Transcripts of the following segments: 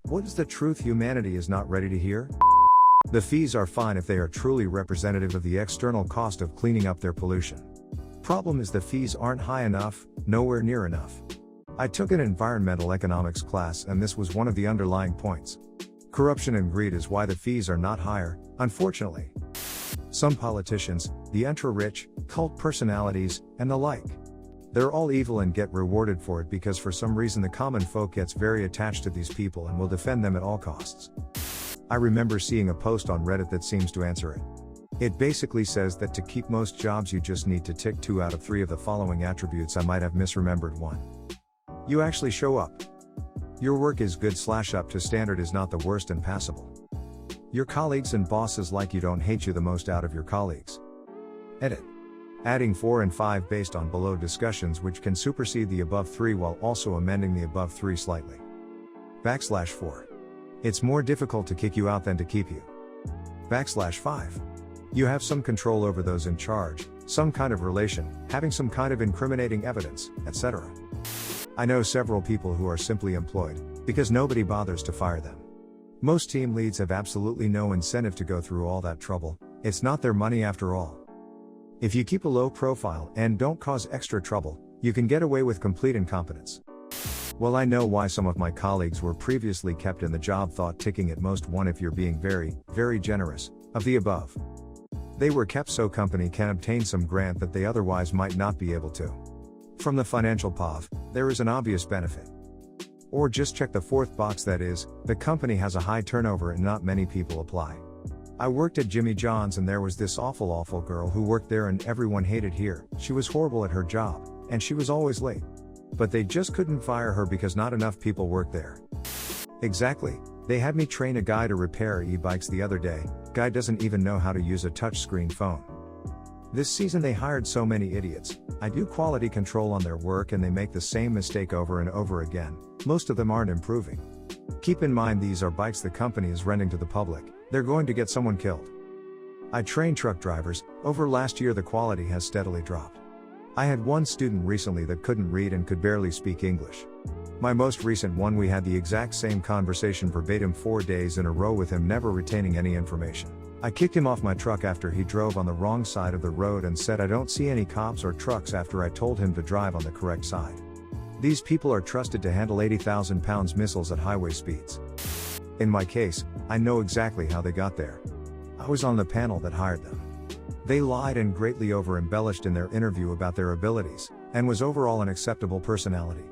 What is the truth humanity is not ready to hear? The fees are fine if they are truly representative of the external cost of cleaning up their pollution. Problem is the fees aren't high enough, nowhere near enough. I took an environmental economics class and this was one of the underlying points. Corruption and greed is why the fees are not higher, unfortunately. Some politicians, the ultra-rich, cult personalities, and the like. They're all evil and get rewarded for it because for some reason the common folk gets very attached to these people and will defend them at all costs. I remember seeing a post on Reddit that seems to answer it. It basically says that to keep most jobs you just need to tick 2 out of 3 of the following attributes. I might have misremembered one. You actually show up. Your work is good/up to standard is not the worst and passable. Your colleagues and bosses like you, don't hate you the most out of your colleagues. Edit. Adding 4 and 5 based on below discussions which can supersede the above 3 while also amending the above 3 slightly. \4. It's more difficult to kick you out than to keep you. \5. You have some control over those in charge, some kind of relation, having some kind of incriminating evidence, etc. I know several people who are simply employed, because nobody bothers to fire them. Most team leads have absolutely no incentive to go through all that trouble, it's not their money after all. If you keep a low profile and don't cause extra trouble, you can get away with complete incompetence. Well, I know why some of my colleagues were previously kept in the job, thought ticking at most 1 if you're being very, very generous, of the above. They were kept so company can obtain some grant that they otherwise might not be able to. From the financial POV, there is an obvious benefit. Or just check the 4th box, that is, the company has a high turnover and not many people apply. I worked at Jimmy John's and there was this awful girl who worked there and everyone hated her. She was horrible at her job, and she was always late. But they just couldn't fire her because not enough people worked there. Exactly, they had me train a guy to repair e-bikes the other day, guy doesn't even know how to use a touchscreen phone. This season they hired so many idiots. I do quality control on their work and they make the same mistake over and over again, most of them aren't improving. Keep in mind these are bikes the company is renting to the public, they're going to get someone killed. I train truck drivers, over last year the quality has steadily dropped. I had one student recently that couldn't read and could barely speak English. My most recent one, we had the exact same conversation verbatim 4 days in a row with him never retaining any information. I kicked him off my truck after he drove on the wrong side of the road and said I don't see any cops or trucks after I told him to drive on the correct side. These people are trusted to handle 80,000 pounds missiles at highway speeds. In my case, I know exactly how they got there. I was on the panel that hired them. They lied and greatly over-embellished in their interview about their abilities, and was overall an acceptable personality.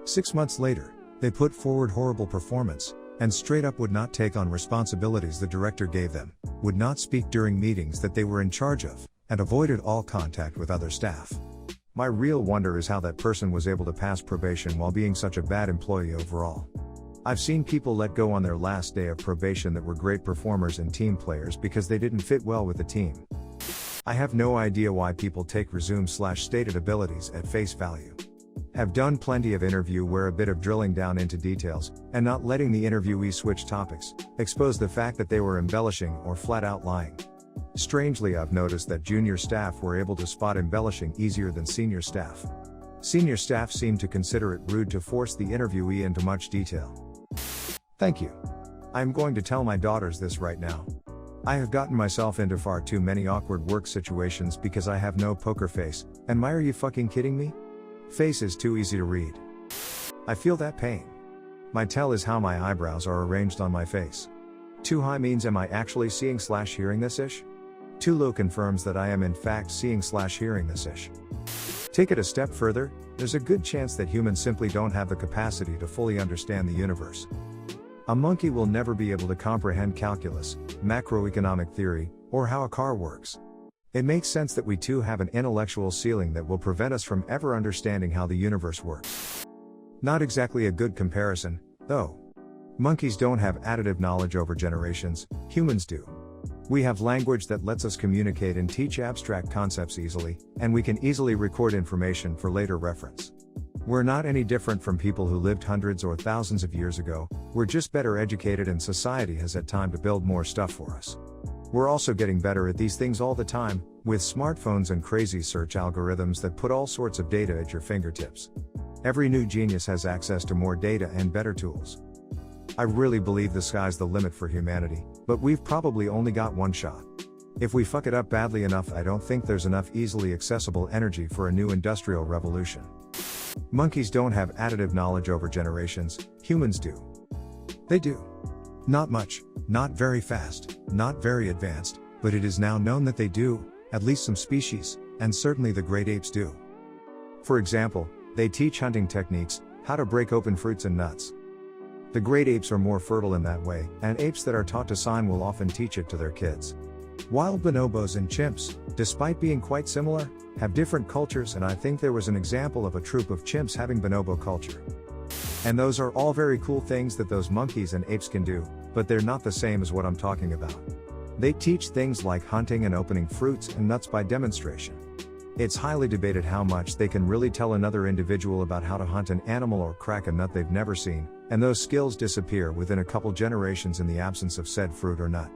6 months later, they put forward horrible performance, and straight up would not take on responsibilities the director gave them, would not speak during meetings that they were in charge of, and avoided all contact with other staff. My real wonder is how that person was able to pass probation while being such a bad employee overall. I've seen people let go on their last day of probation that were great performers and team players because they didn't fit well with the team. I have no idea why people take resume/stated abilities at face value. Have done plenty of interview where a bit of drilling down into details, and not letting the interviewee switch topics, expose the fact that they were embellishing or flat out lying. Strangely, I've noticed that junior staff were able to spot embellishing easier than senior staff. Senior staff seem to consider it rude to force the interviewee into much detail. Thank you. I'm going to tell my daughters this right now. I have gotten myself into far too many awkward work situations because I have no poker face, and are you fucking kidding me? Face is too easy to read. I feel that pain. My tell is how my eyebrows are arranged on my face. Too high means am I actually seeing/hearing this ish? Too low confirms that I am in fact seeing/hearing this ish. Take it a step further, there's a good chance that humans simply don't have the capacity to fully understand the universe. A monkey will never be able to comprehend calculus, macroeconomic theory, or how a car works. It makes sense that we too have an intellectual ceiling that will prevent us from ever understanding how the universe works. Not exactly a good comparison, though. Monkeys don't have additive knowledge over generations, humans do. We have language that lets us communicate and teach abstract concepts easily, and we can easily record information for later reference. We're not any different from people who lived hundreds or thousands of years ago, we're just better educated and society has had time to build more stuff for us. We're also getting better at these things all the time, with smartphones and crazy search algorithms that put all sorts of data at your fingertips. Every new genius has access to more data and better tools. I really believe the sky's the limit for humanity, but we've probably only got one shot. If we fuck it up badly enough, I don't think there's enough easily accessible energy for a new industrial revolution. Monkeys don't have additive knowledge over generations, humans do. They do. Not much, not very fast, not very advanced, but it is now known that they do, at least some species, and certainly the great apes do. For example, they teach hunting techniques, how to break open fruits and nuts. The great apes are more fertile in that way, and apes that are taught to sign will often teach it to their kids. Wild bonobos and chimps, despite being quite similar, have different cultures, and I think there was an example of a troop of chimps having bonobo culture. And those are all very cool things that those monkeys and apes can do, but they're not the same as what I'm talking about. They teach things like hunting and opening fruits and nuts by demonstration. It's highly debated how much they can really tell another individual about how to hunt an animal or crack a nut they've never seen, and those skills disappear within a couple generations in the absence of said fruit or nut.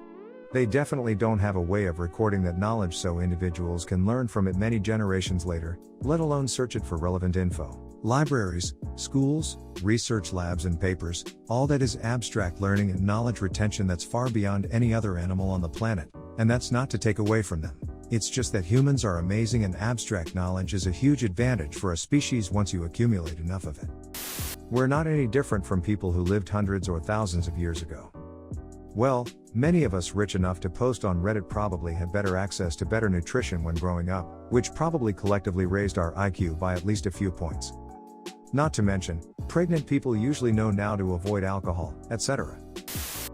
They definitely don't have a way of recording that knowledge so individuals can learn from it many generations later, let alone search it for relevant info. Libraries, schools, research labs and papers, all that is abstract learning and knowledge retention that's far beyond any other animal on the planet, and that's not to take away from them. It's just that humans are amazing and abstract knowledge is a huge advantage for a species once you accumulate enough of it. We're not any different from people who lived hundreds or thousands of years ago. Well, many of us rich enough to post on Reddit probably had better access to better nutrition when growing up, which probably collectively raised our IQ by at least a few points. Not to mention, pregnant people usually know now to avoid alcohol, etc.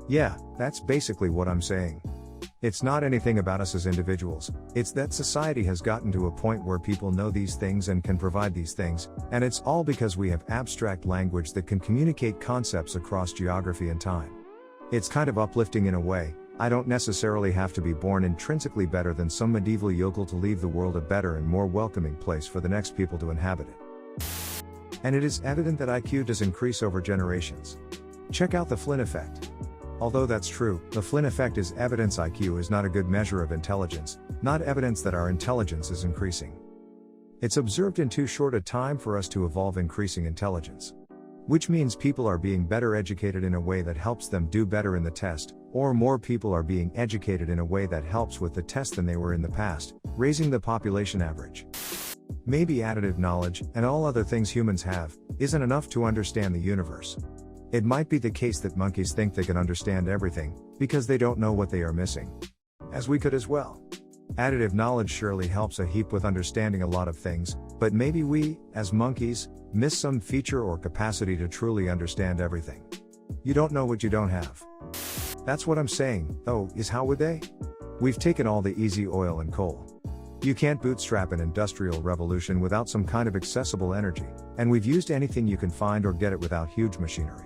Yeah, that's basically what I'm saying. It's not anything about us as individuals, it's that society has gotten to a point where people know these things and can provide these things, and it's all because we have abstract language that can communicate concepts across geography and time. It's kind of uplifting in a way. I don't necessarily have to be born intrinsically better than some medieval yokel to leave the world a better and more welcoming place for the next people to inhabit it. And it is evident that IQ does increase over generations. Check out the Flynn effect. Although that's true, the Flynn effect is evidence IQ is not a good measure of intelligence, not evidence that our intelligence is increasing. It's observed in too short a time for us to evolve increasing intelligence. Which means people are being better educated in a way that helps them do better in the test, or more people are being educated in a way that helps with the test than they were in the past, raising the population average. Maybe additive knowledge, and all other things humans have, isn't enough to understand the universe. It might be the case that monkeys think they can understand everything, because they don't know what they are missing. As we could as well. Additive knowledge surely helps a heap with understanding a lot of things, but maybe we, as monkeys, miss some feature or capacity to truly understand everything. You don't know what you don't have. That's what I'm saying, though, is how would they? We've taken all the easy oil and coal. You can't bootstrap an industrial revolution without some kind of accessible energy, and we've used anything you can find or get it without huge machinery.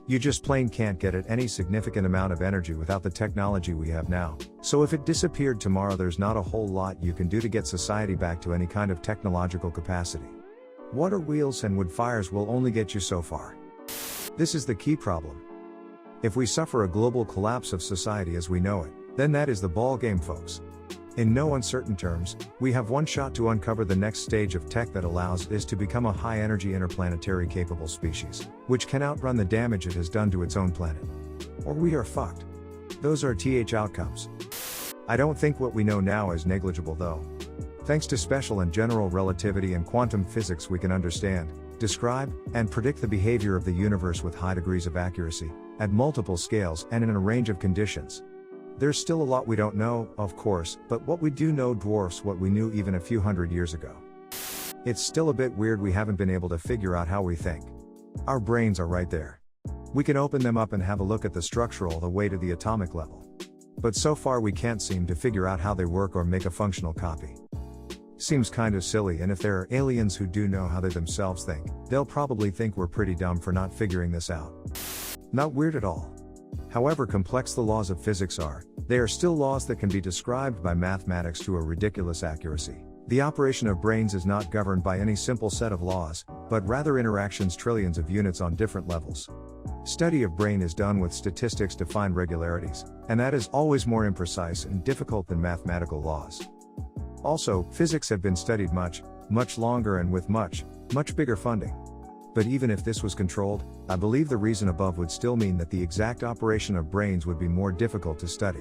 You just plain can't get at any significant amount of energy without the technology we have now, so if it disappeared tomorrow there's not a whole lot you can do to get society back to any kind of technological capacity. Water wheels and wood fires will only get you so far. This is the key problem. If we suffer a global collapse of society as we know it, then that is the ball game, folks. In no uncertain terms, we have one shot to uncover the next stage of tech that allows us to become a high-energy interplanetary capable species, which can outrun the damage it has done to its own planet. Or we are fucked. Those are outcomes. I don't think what we know now is negligible though. Thanks to special and general relativity and quantum physics we can understand, describe, and predict the behavior of the universe with high degrees of accuracy, at multiple scales and in a range of conditions. There's still a lot we don't know, of course, but what we do know dwarfs what we knew even a few hundred years ago. It's still a bit weird we haven't been able to figure out how we think. Our brains are right there. We can open them up and have a look at the structure all the way to the atomic level. But so far we can't seem to figure out how they work or make a functional copy. Seems kinda silly, and if there are aliens who do know how they themselves think, they'll probably think we're pretty dumb for not figuring this out. Not weird at all. However complex the laws of physics are, they are still laws that can be described by mathematics to a ridiculous accuracy. The operation of brains is not governed by any simple set of laws, but rather interactions trillions of units on different levels. Study of brain is done with statistics to find regularities, and that is always more imprecise and difficult than mathematical laws. Also, physics have been studied much longer and with much bigger funding. But even if this was controlled, I believe the reason above would still mean that the exact operation of brains would be more difficult to study.